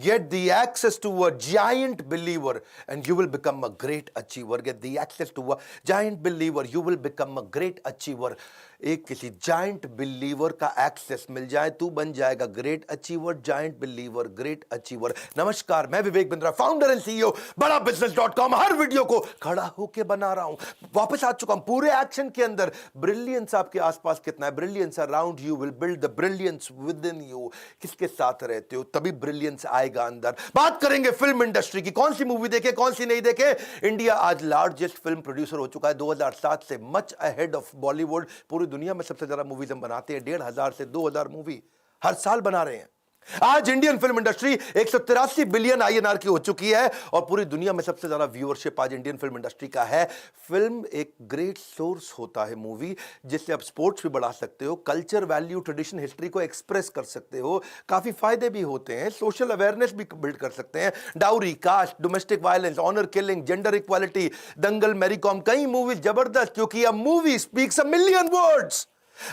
Get the access to a giant believer and you will become a great achiever. Get the access to a giant believer, you will become a great achiever. एक किसी giant believer का access मिल जाए, तू बन जाएगा great achiever, giant believer, great achiever. नमस्कार, मैं Vivek Bindra, founder and CEO बड़ा बिजनेस.com। हर वीडियो को खड़ा होके बना रहा हूं, वापस आ चुका हूं पूरे एक्शन के अंदर। ब्रिलियंस आपके आसपास कितना है? Brilliance around you will build the brilliance with in you. किसके साथ रहते हो तभी ब्रिलियंस आएगा अंदर। बात करेंगे फिल्म इंडस्ट्री की, कौन सी मूवी देखे कौन सी नहीं देखे। इंडिया आज लार्जेस्ट फिल्म प्रोड्यूसर हो चुका है 2007 से, मच अहेड ऑफ बॉलीवुड। पूरी दुनिया में सबसे ज्यादा मूवीज हम बनाते हैं, 1500 से 2000 मूवी हर साल बना रहे हैं। आज Indian film industry 183 billion INR की हो चुकी है और पूरी दुनिया में सबसे ज्यादा व्यूअरशिप आज इंडियन फिल्म इंडस्ट्री का है। फिल्म एक ग्रेट सोर्स होता है मूवी, जिससे आप स्पोर्ट्स भी बढ़ा सकते हो, कल्चर, वैल्यू, ट्रेडिशन, हिस्ट्री को एक्सप्रेस कर सकते हो। काफी फायदे भी होते हैं, सोशल अवेयरनेस भी बिल्ड कर सकते हैं। Dowry, caste, domestic violence, honour killing, gender equality, Dangal, Mary Kom, कई मूवीज जबरदस्त, क्योंकि a movie speaks a million words.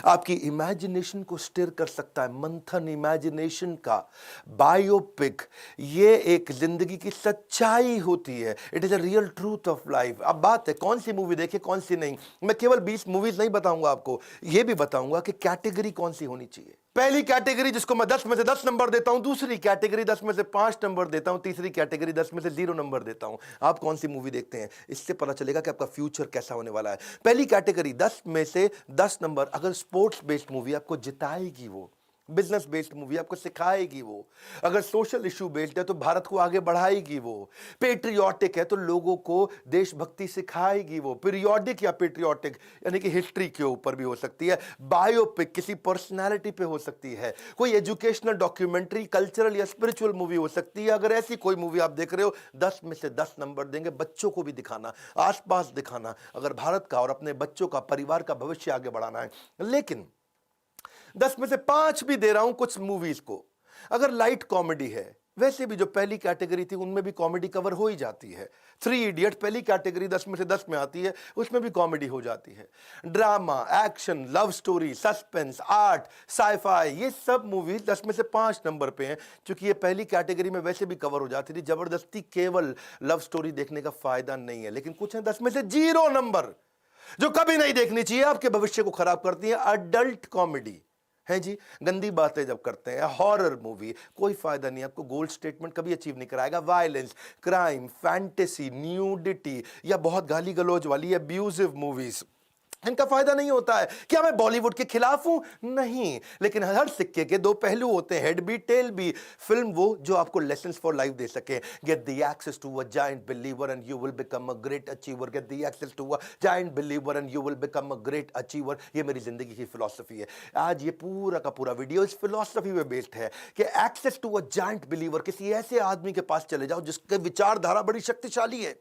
आपकी इमेजिनेशन को स्टिर कर सकता है, मंथन इमेजिनेशन का। बायोपिक ये एक जिंदगी की सच्चाई होती है, it is a real truth of life. अब बात है कौन सी मूवी देखे कौन सी नहीं। मैं केवल 20 मूवीज नहीं बताऊंगा आपको, यह भी बताऊंगा कि कैटेगरी कौन सी होनी चाहिए। पहली कैटेगरी जिसको मैं 10 में से 10 नंबर देता हूं, दूसरी कैटेगरी 10 में से 5 नंबर देता हूं, तीसरी कैटेगरी 10 में से 0 नंबर देता हूं। आप कौन सी मूवी देखते हैं, इससे पता चलेगा कि आपका फ्यूचर कैसा होने वाला है। पहली कैटेगरी 10 में से 10 नंबर। अगर स्पोर्ट्स बेस्ड मूवी आपको जिताएगी, वो बिजनेस बेस्ड मूवी आपको सिखाएगी, वो अगर सोशल इशू बेस्ड है तो भारत को आगे बढ़ाएगी, वो पेट्रियोटिक है तो लोगों को देशभक्ति सिखाएगी, वो पीरियोडिक या पेट्रियोटिक यानी कि हिस्ट्री के ऊपर भी हो सकती है। बायोपिक किसी पर्सनालिटी पे हो सकती है, कोई एजुकेशनल डॉक्यूमेंट्री, कल्चरल या स्पिरिचुअल मूवी हो सकती है। अगर ऐसी कोई मूवी आप देख रहे हो, 10 में से 10 नंबर देंगे। बच्चों को भी दिखाना, आसपास दिखाना, अगर भारत का और अपने बच्चों का, परिवार का भविष्य आगे बढ़ाना है। लेकिन 10 में से 5 भी दे रहा हूं कुछ मूवीज को। अगर लाइट कॉमेडी है, वैसे भी जो पहली कैटेगरी थी उनमें भी कॉमेडी कवर हो ही जाती है। 3 इडियट पहली कैटेगरी 10 में से 10 में आती है, उसमें भी कॉमेडी हो जाती है। Drama, action, love story, suspense, art, sci-fi, ये सब मूवीज 10 में से 5 नंबर पे हैं, क्योंकि ये पहली कैटेगरी में वैसे भी कवर हो जाती थी। जबरदस्ती केवल लव स्टोरी देखने का फायदा नहीं है। लेकिन कुछ है 10 में से 0 नंबर, जो कभी नहीं देखनी चाहिए, आपके भविष्य को खराब करती है। अडल्ट कॉमेडी है जी, गंदी बातें जब करते हैं। हॉरर मूवी, कोई फायदा नहीं, आपको गोल्ड स्टेटमेंट कभी अचीव नहीं कराएगा। वायलेंस, क्राइम, फैंटेसी, न्यूडिटी या बहुत गाली गलौज वाली अब्यूजिव मूवीज, इनका फायदा नहीं होता है। क्या मैं बॉलीवुड के खिलाफ हूं? नहीं, लेकिन हर सिक्के के 2 पहलू होते हैं, हेड भी टेल भी। फिल्म वो जो आपको लेसन्स फॉर लाइफ दे सके। Get the access to a giant believer and you will become a great achiever. Get the access to a giant believer and you will become a great achiever. ये मेरी जिंदगी की philosophy है। आज ये पूरा का पूरा वीडियो इस फिलॉसफी पे बेस्ड है कि access to a giant believer, किसी ऐसे आदमी के पास चले जाओ जिसके विचारधारा बड़ी शक्तिशाली है,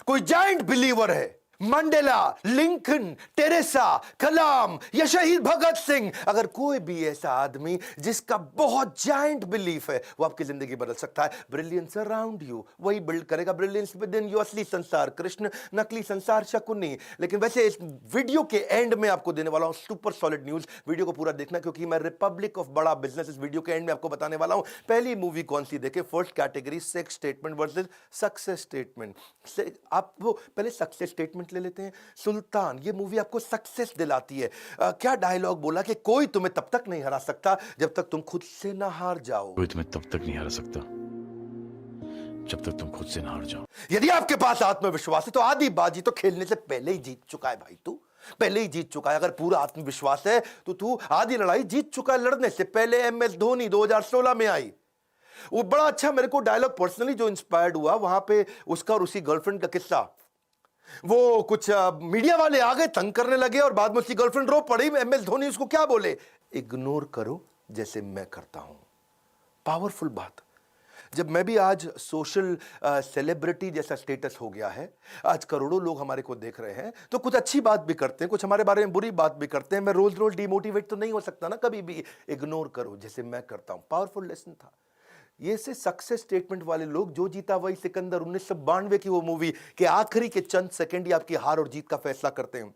कोई जायंट बिलीवर है। मंडेला, लिंकन, टेरेसा, कलाम या शहीद भगत सिंह, अगर कोई भी ऐसा आदमी जिसका बहुत जायंट बिलीफ है, वो आपकी जिंदगी बदल सकता है। ब्रिलियंस अराउंड यू, वही बिल्ड करेगा ब्रिलियंस विद इन यू। असली संसार कृष्ण, नकली संसार शकुनी। लेकिन वैसे इस वीडियो के एंड में आपको देने वाला हूं सुपर सॉलिड न्यूज। वीडियो को पूरा देखना, क्योंकि मैं रिपब्लिक ऑफ बड़ा बिजनेस इस वीडियो के एंड में आपको बताने वाला हूं। पहली मूवी कौन सी देखे? First category sex statement versus success statement. आप वो पहले सक्सेस स्टेटमेंट ले लेते हैं। सुल्तान, ये मूवी आपको सक्सेस दिलाती है। क्या डायलॉग बोला कि कोई तुम्हें तब तक नहीं हरा सकता जब तक तुम खुद से ना हार जाओ। कोई तुम्हें तब तक नहीं हरा सकता जब तक तुम खुद से ना हार जाओ। यदि आपके पास आत्मविश्वास है तो आधी बाजी तो खेलने से पहले ही जीत चुका है भाई। तू पहले ही जीत चुका है। अगर पूरा आत्मविश्वास है तो तू आधी लड़ाई जीत चुका है लड़ने से पहले। MS धोनी 2016 में आई, वो बड़ा अच्छा मेरे को डायलॉग पर्सनली जो इंस्पायर्ड हुआ, वहां पे उसका और उसी गर्लफ्रेंड का किस्सा। वो कुछ मीडिया वाले आ गए, तंग करने लगे और बाद में उसकी गर्लफ्रेंड रो पड़ी। MS धोनी उसको क्या बोले? इग्नोर करो जैसे मैं करता हूं। पावरफुल बात। जब मैं भी आज सोशल सेलिब्रिटी जैसा स्टेटस हो गया है, आज करोड़ों लोग हमारे को देख रहे हैं, तो कुछ अच्छी बात भी करते हैं, कुछ हमारे बारे में बुरी बात भी करते हैं। मैं रोज रोज डिमोटिवेट तो नहीं हो सकता ना कभी भी। इग्नोर करो जैसे मैं करता हूं। पावरफुल लेसन था ये। से सक्सेस स्टेटमेंट वाले लोग, जो जीता वही सिकंदर, 1992 की वो मूवी के आखिरी के चंद सेकंड ही आपकी हार और जीत का फैसला करते हैं।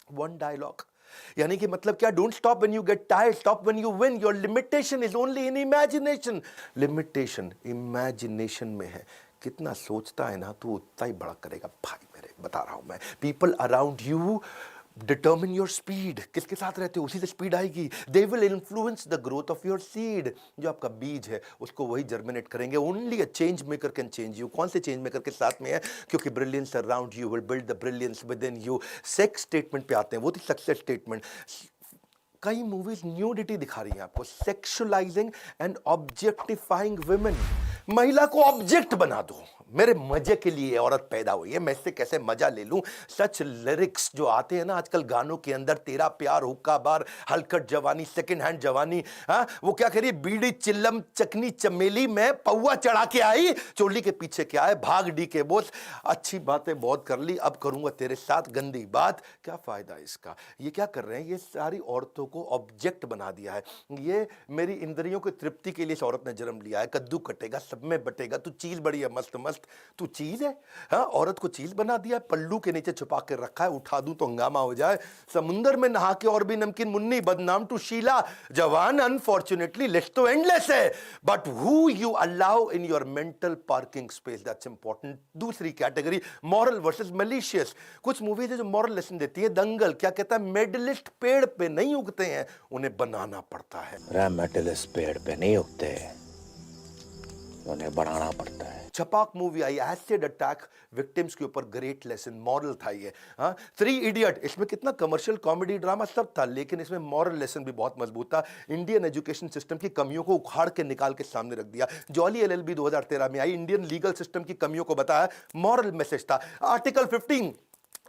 वन डायलॉग, यानी कि मतलब क्या, don't stop when you get tired, stop when you win. Your limitation is only in imagination. Limitation imagination में है। कितना सोचता है ना तू उतना ही बड़ा करेगा भाई मेरे, बता रहा हूं मैं। People around you determine your speed. किसके साथ रहते हो उसी से स्पीड आएगी। They will influence the growth of your seed. जो आपका बीज है उसको वही जर्मिनेट करेंगे। Only a change maker can change you. कौन से चेंज मेकर के साथ में है? क्योंकि brilliance around you will build the brilliance with in you. Sex statement पे आते हैं, वो थी सक्सेस स्टेटमेंट। कई मूवीज न्यूडिटी दिखा रही हैं आपको, सेक्सुअलाइजिंग एंड ऑब्जेक्टिफाइंग वुमेन। महिला को ऑब्जेक्ट बना दो। मेरे मजे के लिए औरत पैदा हुई है, मैं इससे कैसे मजा ले लूं। सच लिरिक्स जो आते हैं ना आजकल गानों के अंदर, तेरा प्यार, हुक्का बार, हलकट जवानी, सेकंड हैंड जवानी। हाँ, वो क्या करिए, बीड़ी चिल्लम चकनी चमेली में पौवा चढ़ा के आई, चोली के पीछे क्या है, भाग डी के बोस। अच्छी बातें बहुत कर ली, अब करूंगा तेरे साथ गंदी बात। क्या फायदा इसका? ये क्या कर रहे हैं, ये सारी औरतों को ऑब्जेक्ट बना दिया है। ये मेरी इंद्रियों की तृप्ति के लिए इस औरत ने जन्म लिया है। कद्दू कटेगा, सब में बटेगा, तू चीज बड़ी है मस्त मस्त, तू चीज है। हाँ, औरत को चीज बना दिया, पल्लू के नीचे छुपा के रखा है, उठा दूं तो हंगामा हो जाए। समुंदर में नहा के और भी नमकीन मुन्नी, बदनाम टू शीला जवान। अनफॉर्चुनेटली लिस्ट तो एंडलेस है, but who you allow in your mental parking space, that's important. दूसरी कैटेगरी, मॉरल वर्सेस मैलिशियस। कुछ मूवीज है जो मॉरल लेसन देती है। दंगल क्या कहता है, मेडलिस्ट पेड़ पे नहीं उगते हैं, उन्हें बनाना पड़ता है। मेडलिस्ट पेड़ पे नहीं उगते, उन्हें बनाना पड़ता है। छपाक मूवी आई, एसिड अटैक विक्टिम्स के ऊपर, ग्रेट लेसन, मॉरल था ये। हाँ, 3 इडियट, इसमें कितना कमर्शियल कॉमेडी ड्रामा सब था, लेकिन इसमें मॉरल लेसन भी बहुत मजबूत था। इंडियन एजुकेशन सिस्टम की कमियों को उखाड़ के निकाल के सामने रख दिया। जॉली एलएलबी 2013 में आई, इंडियन लीगल सिस्टम की कमियों को बताया, मॉरल मैसेज था। आर्टिकल 15,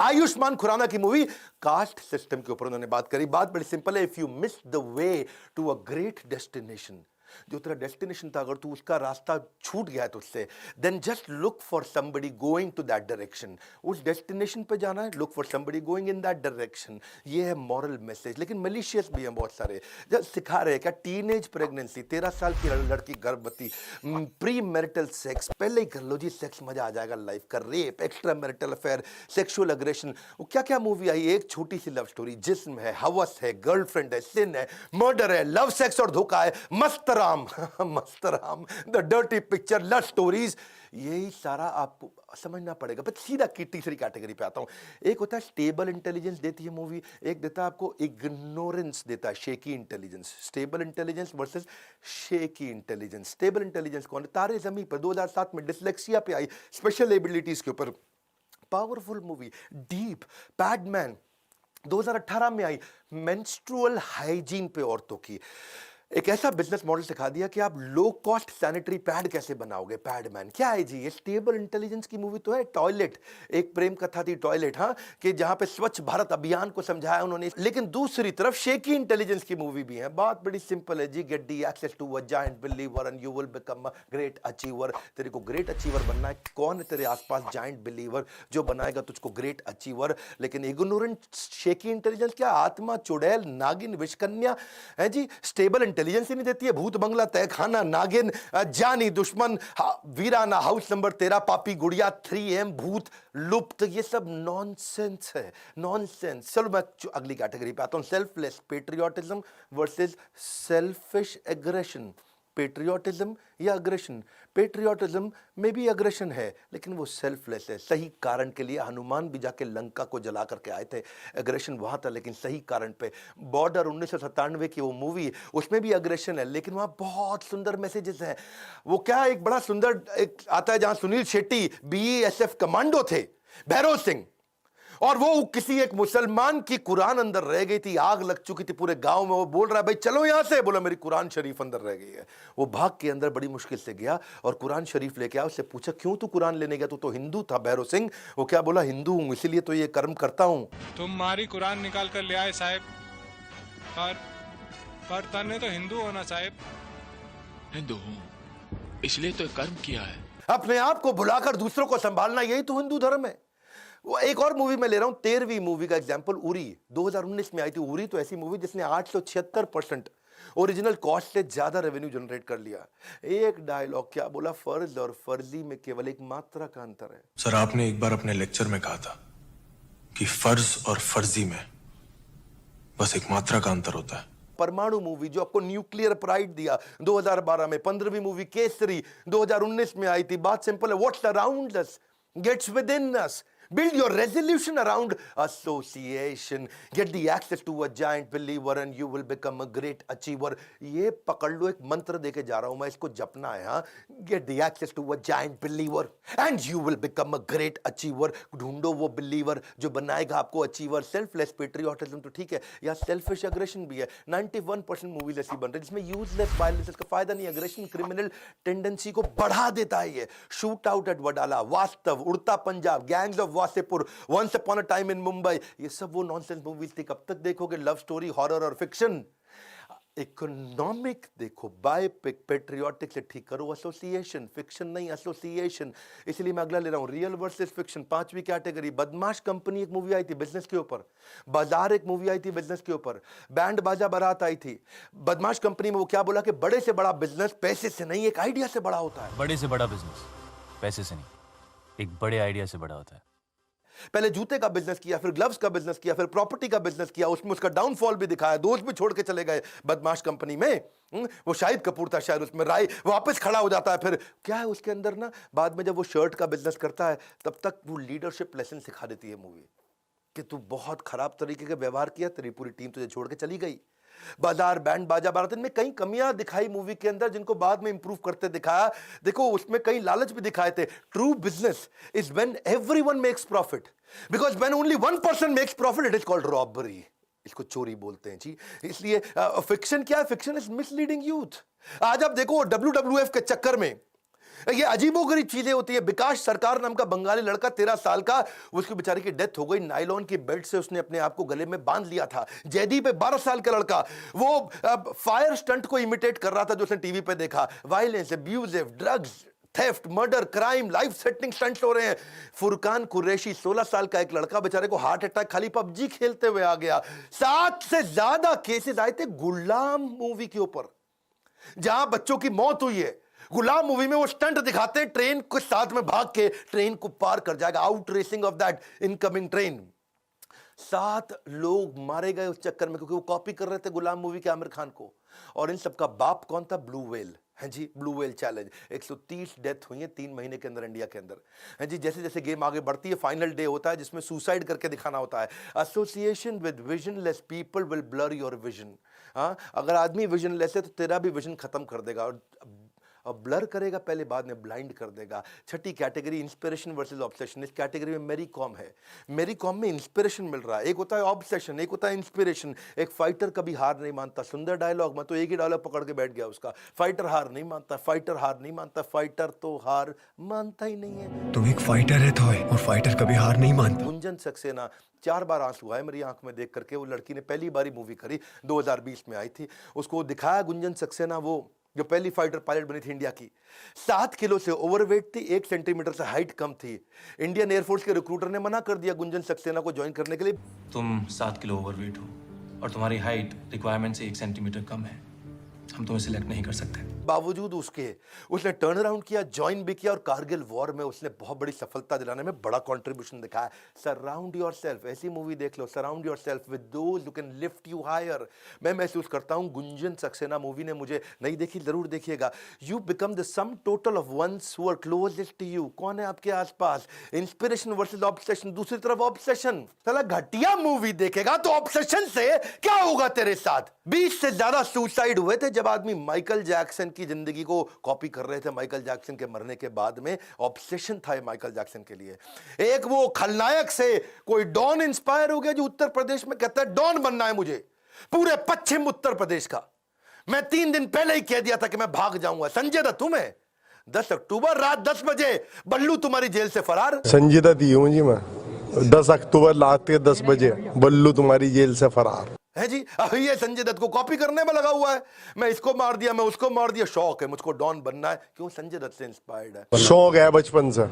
आयुष्मान खुराना की मूवी, कास्ट सिस्टम के ऊपर उन्होंने बात करी। बात बड़ी सिंपल है, if you miss the way to a great destination, जो तेरा डेस्टिनेशन था, अगर तू उसका रास्ता छूट गया है तुझसे, then just look for somebody going to that direction. उस डेस्टिनेशन पे जाना है, look for somebody going in that direction. ये है मॉरल मैसेज। लेकिन मलिशियस भी हैं बहुत सारे, जब सिखा रहे हैं क्या, टीनेज प्रेगनेंसी, 13 साल की लड़की गर्भवती, प्री मैरिटल सेक्स, पहले ही कर लो जी, सेक्स मजा आ जाएगा लाइफ का, rape, extra marital affair, sexual aggression. वो क्या क्या मूवी आई, एक छोटी सी लव स्टोरी, जिस्म है, हवस है, गर्लफ्रेंड है, सिन है, मर्डर है, लव सेक्स और धोखा है, मस्त Mastram, the dirty picture, love stories. यही सारा आपको समझना पड़ेगा। पर सीधा की तीसरी कैटेगरी पे आता हूं। एक होता है स्टेबल इंटेलिजेंस देती है मूवी, एक देता है आपको इग्नोरेंस देता है, shaky intelligence. Stable intelligence versus shaky intelligence. Stable intelligence कौन है? तारे ज़मीं पर 2007 में डिसलेक्सिया पे आई, स्पेशल एबिलिटीज के ऊपर, पावरफुल मूवी। डीप, पैडमैन 2018 में आई, मेंस्ट्रुअल हाइजीन पे औरतों की। एक ऐसा बिजनेस मॉडल सिखा दिया कि आप लो कॉस्ट सैनिटरी पैड कैसे बनाओगे। पैडमैन क्या है जी, ये स्टेबल इंटेलिजेंस की मूवी तो है। टॉयलेट, एक प्रेम कथा थी टॉयलेट, हाँ, कि जहां पे स्वच्छ भारत अभियान को समझाया उन्होंने। लेकिन दूसरी तरफ शेकी इंटेलिजेंस की मूवी भी है। बात बड़ी सिंपल है जी, get the access to a giant believer and you will become a great achiever. तेरे को ग्रेट अचीवर बनना है, कौन है तेरे आसपास जायंट बिलीवर जो बनाएगा तुझको ग्रेट अचीवर। लेकिन इग्नोरेंट शेकी इंटेलिजेंस क्या, आत्मा, चुड़ैल, नागिन, विषकन्या है जी। स्टेबल इंटेलिजेंस ही नहीं देती है, भूत बंगला, तहखाना, नागिन, जानी, दुश्मन, वीराना, हाउस नंबर 13, पापी गुड़िया, 3M, भूत, लुप्त, ये सब नॉनसेंस है, नॉनसेंस। चलो मैं अगली कैटेगरी पे आता हूं, selfless patriotism versus selfish aggression. Patriotism या अग्रेशन? पेट्रियोटिज्म में भी अग्रेशन है, लेकिन वो सेल्फलेस है। सही कारण के लिए हनुमान भी जाके लंका को जला करके आए थे, अग्रेशन वहां था, लेकिन सही कारण पे। बॉर्डर 1997 की वो मूवी, उसमें भी अग्रेशन है, लेकिन वहां बहुत सुंदर मैसेजेस हैं। वो क्या, एक बड़ा सुंदर एक आता है जहां सुनील शेट्टी BESF कमांडो थे, भैरव सिंह, और वो किसी एक मुसलमान की कुरान अंदर रह गई थी, आग लग चुकी थी पूरे गांव में। वो बोल रहा है भाई चलो यहां से, बोला मेरी कुरान शरीफ अंदर रह गई है। वो भाग के अंदर बड़ी मुश्किल से गया और कुरान शरीफ लेके आया। उससे पूछा क्यों तू कुरान लेने गया, तू तो हिंदू था भैरव सिंह। वो क्या बोला, हिंदू हूं इसीलिए तो ये कर्म करता हूं। तुम्हारी कुरान निकाल कर ले आए साहब, पर तने तो हिंदू होना साहब। हिंदू हूँ इसलिए तो कर्म किया है। अपने आप को भुलाकर दूसरों को संभालना, यही तो हिंदू धर्म है। वो एक और मूवी मैं ले रहा हूं, 13वीं मूवी का एग्जांपल, उरी 2019 में आई थी। उरी तो ऐसी मूवी जिसने 876% ओरिजिनल कॉस्ट से ज्यादा रेवेन्यू जनरेट कर लिया। एक डायलॉग क्या बोला, फर्ज और फर्जी में केवल एक मात्रा का अंतर है। सर, आपने एक बार अपने लेक्चर में कहा था कि फर्ज और फर्जी में बस एक मात्रा का अंतर होता है। परमाणु मूवी जो आपको न्यूक्लियर प्राइड दिया 2012 में, 15वीं मूवी केसरी 2019 में आई थी। बात सिंपल है, what's around us gets within us. Build your resolution around association. Get the access to a giant believer and you will become a great achiever. ये पकड़ लो, एक मंत्र देके जा रहा हूं मैं, इसको जपना है। हाँ, Get the access to a giant believer and you will become a great achiever. ढूंढो वो believer जो बनाएगा आपको achiever. Selfless patriotism तो ठीक है, या selfish aggression भी है। 91% मूवीज ऐसी बन रही जिसमें यूजलेस वायलेंस, इसका फायदा नहीं। अग्रेशन क्रिमिनल टेंडेंसी को बढ़ा देता है। ये shoot out at Wadala, Vaastav, Udta Punjab, gangs of Wasseypur, once upon a time in Mumbai, ये सब वो नॉनसेंस मूवीज थी। कब तक देखोगे लव स्टोरी, हॉरर और फिक्शन? इकोनॉमिक देखो, बायोपिक, पेट्रियोटिक से ठीक करो एसोसिएशन, फिक्शन नहीं एसोसिएशन। इसलिए मैं अगला ले रहा हूं, रियल वर्सेस फिक्शन, 5वीं कैटेगरी। बदमाश कंपनी एक मूवी आई थी बिजनेस के ऊपर, बाजार एक मूवी आई थी बिजनेस के ऊपर, बैंड बाजा बारात आई थी। बदमाश कंपनी में वो क्या बोला कि बड़े से बड़ा बिजनेस पैसे से नहीं, एक आइडिया से बड़ा होता है। बड़े से बड़ा बिजनेस पैसे से नहीं, एक बड़े आइडिया से बड़ा होता है। पहले जूते का बिजनेस किया, फिर ग्लव्स का बिजनेस किया, फिर प्रॉपर्टी का बिजनेस किया, उसमें उसका डाउनफॉल भी दिखाया, दोस्त भी छोड़ के चले गए बदमाश कंपनी में। वो शाहिद कपूर था शायद उसमें, राय वापस खड़ा हो जाता है। फिर क्या है उसके अंदर ना, बाद में जब वो शर्ट का बिजनेस करता है तब तक वो लीडरशिप लेसन सिखा देती है मूवी कि तू बहुत खराब तरीके का व्यवहार किया, तेरी पूरी टीम तुझे छोड़ के चली गई। बाजार, बैंड बाजा बारात में कई कमियां दिखाई मूवी के अंदर जिनको बाद में इंप्रूव करते दिखाया। देखो उसमें कई लालच भी दिखाए थे। True business is when everyone makes profit, because when only one person makes profit it is called robbery. इसको चोरी बोलते हैं जी। इसलिए फिक्शन क्या है? Fiction is misleading youth. आज आप देखो WWF के चक्कर में ये अजीबोगरीब चीजें होती है। विकास सरकार नाम का बंगाली लड़का 13 साल का, उसकी बेचारे की डेथ हो गई। नायलॉन की बेल्ट से उसने अपने आप को गले में बांध लिया था। जयदीप है 12 साल का लड़का, वो फायर स्टंट को इमिटेट कर रहा था जो उसने टीवी पे देखा। Violence, abusive, drugs, theft, murder, crime, life setting stunts हो रहे हैं। फुरकान कुरैशी 16 साल का एक लड़का, बेचारे को हार्ट अटैक खाली पबजी खेलते हुए आ गया। 7 से ज्यादा केसेस आए थे गुलाम मूवी के ऊपर जहां बच्चों की मौत हुई है। गुलाम मूवी में वो स्टंट दिखाते हैं, ट्रेन को साथ में भाग के ट्रेन को पार कर जाएगा, out racing of that incoming train. 7 लोग मारे गए उस चक्कर में क्योंकि वो कॉपी कर रहे थे गुलाम मूवी के आमिर खान को। और इन सबका बाप कौन था? ब्लू व्हेल है जी, ब्लू व्हेल चैलेंज। 130 डेथ हुई है 3 महीने के अंदर इंडिया के अंदर है जी। जैसे जैसे गेम आगे बढ़ती है, फाइनल डे होता है जिसमें सुसाइड करके दिखाना होता है। Association with visionless people will blur your vision. हाँ, अगर आदमी विजनलेस है तो तेरा भी विजन खत्म कर देगा, और ब्लर करेगा पहले, बाद में ब्लाइंड कर देगा। 6ठी कैटेगरी इंस्पिरेशन वर्सेस ऑब्सेशन। इस कैटेगरी में मेरी कॉम है। मेरी कॉम में इंस्पिरेशन मिल रहा है। एक होता है ऑब्सेशन, एक होता है इंस्पिरेशन। एक फाइटर कभी हार नहीं मानता, सुंदर डायलॉग। मैं तो एक ही डायलॉग पकड़ के बैठ गया उसका। फाइटर हार नहीं मानता, फाइटर हार नहीं मानता, फाइटर तो हार मानता ही नहीं है। तुम एक फाइटर है तो है, और फाइटर कभी हार नहीं मानता। गुंजन सक्सेना, 4 बार आंसू आए मेरी आंख में देख करके। वो लड़की ने पहली बारी मूवी करी, 2020 में आई थी। उसको दिखाया गुंजन सक्सेना, वो जो पहली फाइटर पायलट बनी थी इंडिया की। 7 किलो से ओवरवेट थी, 1 सेंटीमीटर से हाइट कम थी। इंडियन एयरफोर्स के रिक्रूटर ने मना कर दिया गुंजन सक्सेना को ज्वाइन करने के लिए। तुम 7 किलो ओवरवेट हो और तुम्हारी हाइट रिक्वायरमेंट से 1 सेंटीमीटर कम है, हम तुम्हें सिलेक्ट नहीं कर सकते। बावजूद उसके उसने टर्न अराउंड किया, ज्वाइन भी किया, और कारगिल वॉर में उसने बहुत बड़ी सफलता दिलाने में बड़ा कंट्रीब्यूशन दिखाया। सराउंड योरसेल्फ, ऐसी मूवी देख लो, surround yourself with those who can lift you higher. मैं महसूस करता हूं गुंजन सक्सेना मूवी ने मुझे, नहीं देखी जरूर देखिएगा। You become the sum total of ones who are closest to you. कौन है आपके आसपास? Inspiration versus obsession. दूसरी तरफ ऑब्सेशन, साला घटिया मूवी देखेगा तो ऑब्सेशन से क्या होगा तेरे साथ? 20 से ज्यादा सुसाइड हुए थे जब आदमी माइकल जैक्सन की जिंदगी को कॉपी कर रहे थे। माइकल जैक्सन के मरने के बाद में ऑब्सेशन था ये माइकल जैक्सन के लिए। एक वो खलनायक से कोई डॉन इंस्पायर हो गया जो उत्तर प्रदेश में कहता है डॉन बनना है मुझे, पूरे पश्चिम उत्तर प्रदेश का। मैं 3 दिन पहले ही कह दिया था कि मैं भाग जाऊंगा। संजय दत्त तुम्हें 10 अक्टूबर रात 10 बजे बल्लू तुम्हारी जेल से फरार। संजय दत्त हूं जी मैं, 10 अक्टूबर रात के 10 बजे बल्लू तुम्हारी जेल से फरार है जी। अभी ये संजय दत्त को कॉपी करने में लगा हुआ है। मैं इसको मार दिया, मैं उसको मार दिया। शौक है मुझको डॉन बनना है। क्यों? संजय दत्त से इंस्पायर्ड है। शौक है बचपन से।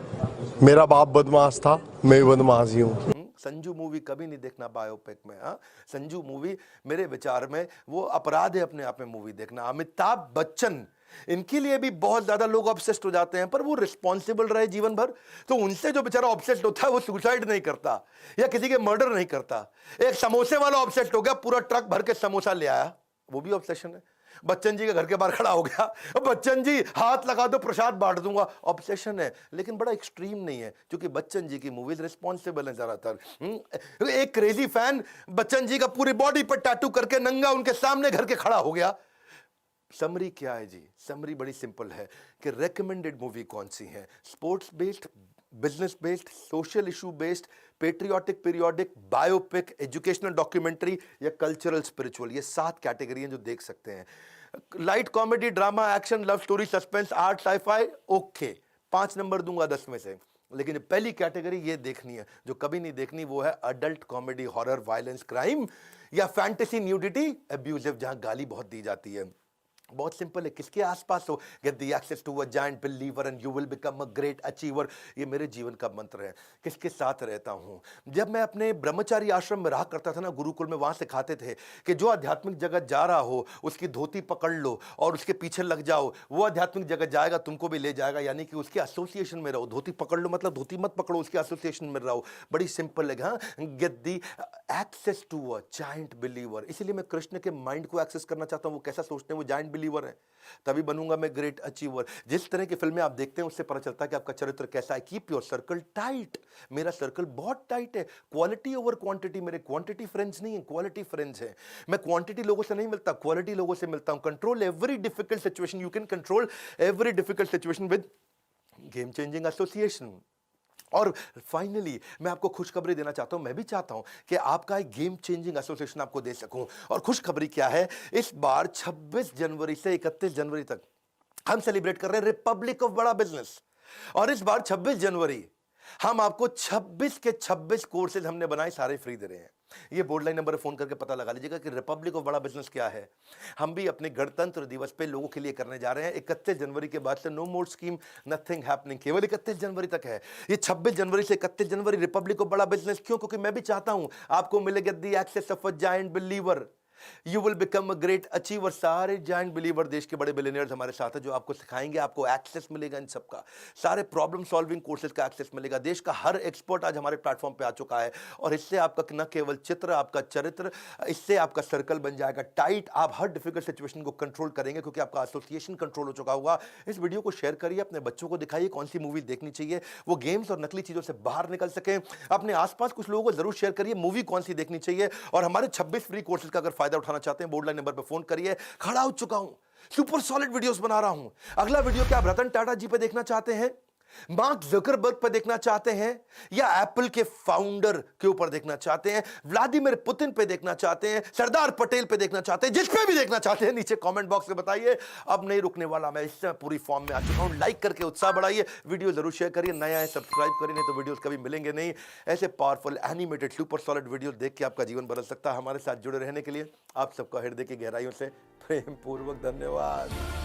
मेरा बाप बदमाश था, मैं बदमाश ही हूँ। संजू मूवी कभी नहीं देखना बायोपिक में। हाँ, संजू मूवी मेरे विचार में वो अपराध है अपने आप में मूवी देखना। अमिताभ बच्चन, इनके लिए भी बहुत ज्यादा लोग ऑब्सेस्ड हो जाते हैं, पर वो रिस्पॉन्सिबल रहे जीवन भर, तो उनसे जो बेचारा ऑब्सेस्ड होता है वो सुसाइड नहीं करता या किसी के मर्डर नहीं करता। एक समोसे वाला ऑब्सेस्ड हो गया, पूरा ट्रक भर के समोसा ले आया, वो भी ऑब्सेशन है। बच्चन जी के घर के बाहर खड़ा हो गया, बच्चन जी हाथ लगा दो प्रसाद बांट दूंगा, ऑब्सेशन है, लेकिन बड़ा एक्सट्रीम नहीं है, क्योंकि बच्चन जी की मूवीज रिस्पॉन्सिबल है ज्यादातर। एक क्रेजी फैन बच्चन जी का पूरी बॉडी पर टैटू करके नंगा उनके सामने घर के खड़ा हो गया। समरी क्या है जी? समरी बड़ी सिंपल है कि रेकमेंडेड मूवी कौन सी है, sports based, business based, social issue based, patriotic, periodic, biopic, educational documentary या कल्चरल स्पिरिचुअल, ये 7 कैटेगरी हैं जो देख सकते हैं। Light comedy, drama, action, love story, suspense, art, sci-fi, okay 5 number दूंगा 10 में से। लेकिन जो पहली कैटेगरी ये देखनी है, जो कभी नहीं देखनी, वो है adult comedy, horror, violence, crime या फैंटेसी, न्यूडिटी, अब्यूजिव, जहां गाली बहुत दी जाती है। बहुत सिंपल है, किसके आसपास हो, get the access to a giant believer and you will become a great achiever, ये मेरे जीवन का मंत्र है। किसके साथ रहता हूं? जब मैं अपने ब्रह्मचारी आश्रम में रहा करता था ना, गुरुकुल में, वहां सिखाते थे कि जो आध्यात्मिक जगत जा रहा हो उसकी धोती पकड़ लो और उसके पीछे लग जाओ, वो आध्यात्मिक जगत जाएगा, तुमको भी ले जाएगा, यानी कि उसके एसोसिएशन में रहो। धोती पकड़ लो मतलब धोती मत पकड़ो, उसके एसोसिएशन में रहो। बड़ी सिंपल है। हाँ, get the access to a giant believer. इसीलिए मैं कृष्ण के माइंड को एक्सेस करना चाहता हूं, वो कैसा सोचते हैं, वो जायंट बिलीवर है, तभी बनूंगा मैं ग्रेट अचीवर। जिस तरह की फिल्में आप देखते हैं उससे पता चलता है कि आपका चरित्र कैसा है। Keep your circle tight. मेरा सर्कल बहुत टाइट है। Quality over quantity. मेरे क्वांटिटी फ्रेंड्स नहीं है, क्वालिटी फ्रेंड्स हैं। मैं क्वांटिटी लोगों से नहीं मिलता, क्वालिटी लोगों से मिलता हूं। Control every difficult situation. You can control every difficult situation with game changing association. और फाइनली मैं आपको खुशखबरी देना चाहता हूं, मैं भी चाहता हूं कि आपका एक गेम चेंजिंग एसोसिएशन आपको दे सकूं। और खुशखबरी क्या है? इस बार 26 जनवरी से 31 जनवरी तक हम सेलिब्रेट कर रहे हैं रिपब्लिक ऑफ बड़ा बिजनेस। और इस बार 26 जनवरी हम आपको 26 के 26 कोर्सेज हमने बनाए, सारे फ्री दे रहे हैं। ये बोर्ड लाइन नंबर फोन करके पता लगा लीजिएगा कि रिपब्लिक ऑफ बड़ा बिजनेस क्या है। हम भी अपने गणतंत्र दिवस पे लोगों के लिए करने जा रहे हैं। 31 जनवरी के बाद से नो मोर स्कीम, नथिंग हैपनिंग, केवल 31 जनवरी तक है। ये 26 जनवरी से 31 जनवरी रिपब्लिक ऑफ बड़ा बिजनेस। क्यों? क्योंकि मैं भी चाहता हूं आपको मिलेगा the access of a giant believer, you will become a great achiever. सारे जायंट बिलीवर, देश के बड़े बिलियनियर्स हमारे साथ हैं जो आपको सिखाएंगे। आपको एक्सेस मिलेगा इन सबका, सारे प्रॉब्लम सॉल्विंग कोर्सेज का एक्सेस मिलेगा। देश का हर एक्सपर्ट आज हमारे प्लेटफॉर्म पे आ चुका है और इससे आपका न केवल चित्र, आपका चरित्र, इससे आपका सर्कल बन जाएगा टाइट। आप हर डिफिकल्ट सिचुएशन को कंट्रोल करेंगे क्योंकि आपका एसोसिएशन कंट्रोल हो चुका होगा। इस वीडियो को शेयर करिए, अपने बच्चों को दिखाइए कौन सी मूवी देखनी चाहिए, वो गेम्स और नकली चीजों से बाहर निकल सके। अपने आसपास कुछ लोगों को जरूर शेयर करिए मूवी कौन सी देखनी चाहिए। और हमारे 26 फ्री कोर्सेज का अगर फायदा उठाना चाहते हैं, बोर्ड लाइन नंबर पे फोन करिए। खड़ा हो चुका हूं, सुपर सॉलिड वीडियोस बना रहा हूं। अगला वीडियो क्या आप रतन टाटा जी पे देखना चाहते हैं, मार्क जकरबर्ग पर देखना चाहते हैं, या एप्पल के फाउंडर के ऊपर देखना चाहते हैं, व्लादिमीर पुतिन पे देखना चाहते हैं, सरदार पटेल पे देखना चाहते हैं, जिस पे भी देखना चाहते हैं नीचे कमेंट बॉक्स में बताइए। अब नहीं रुकने वाला मैं, इससे पूरी फॉर्म में आ चुका हूं। लाइक करके उत्साह बढ़ाइए, वीडियो जरूर शेयर करिए, नया है सब्सक्राइब करिए, नहीं तो वीडियोस कभी मिलेंगे नहीं। ऐसे powerful animated super solid video देख के आपका जीवन बदल सकता है। हमारे साथ जुड़े रहने के लिए आप सबका हृदय की गहराइयों से प्रेम पूर्वक धन्यवाद।